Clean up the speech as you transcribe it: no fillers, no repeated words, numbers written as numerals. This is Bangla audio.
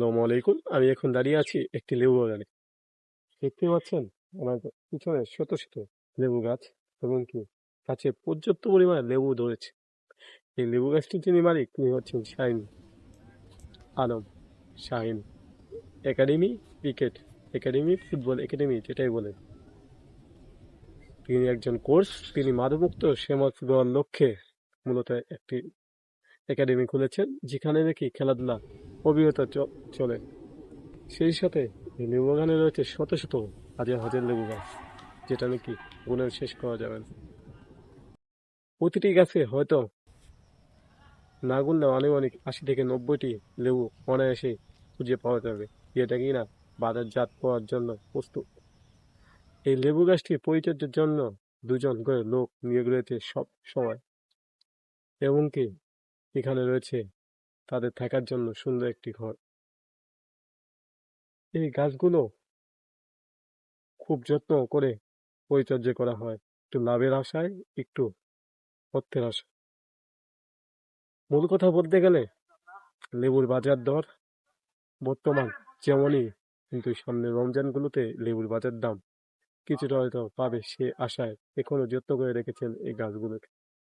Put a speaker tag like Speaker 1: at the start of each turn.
Speaker 1: আসসালামু আলাইকুম। আমি এখন দাঁড়িয়ে আছি একটি লেবু বাগানে। দেখতে পাচ্ছেন আমার পিছনে শত শত লেবু গাছ এবং কি গাছে পর্যাপ্ত পরিমাণে লেবু ধরেছে। এই লেবু গাছটির যিনি মালিক তিনি হচ্ছেন Shahin Alam. Shahin academy cricket academy football academy যেটাই বলেন। তিনি একজন কোচ। তিনি মাদকমুক্ত সমাজ গড়ার লক্ষ্যে মূলত একটি একাডেমি খুলেছেন, যেখানে নাকি খেলাধুলা অবিরত চলে। সেই সাথে এই লেবু বাগানে রয়েছে শত শত হাজার হাজার লেবু গাছ, যেটা নাকি গুণে শেষ করা যাবে না। প্রতিটি গাছে হয়তো না গুনলেও আনুমানিক 80 থেকে 90টি লেবু অনায়াসে খুঁজে পাওয়া যাবে, যেটা কিনা বাজারজাত করার জন্য প্রস্তুত। এই লেবু গাছটি পরিচর্যার জন্য 2জন করে লোক নিয়োগ রয়েছে সব সময়, এবং কি এখানে রয়েছে তাদের থাকার জন্য সুন্দর একটি ঘর। এই গাছগুলো খুব যত্ন করে পরিচর্যা করা হয়, একটু লাভের আশায়, একটু অর্থের আশায়। মূল কথা বলতে গেলে লেবুর বাজার দর বর্তমান যেমনই, কিন্তু সামনে রমজানগুলোতে লেবুর বাজার দাম কিছুটা হয়তো পাবে সে আশায় এখনো যত্ন করে রেখেছেন এই গাছগুলোকে।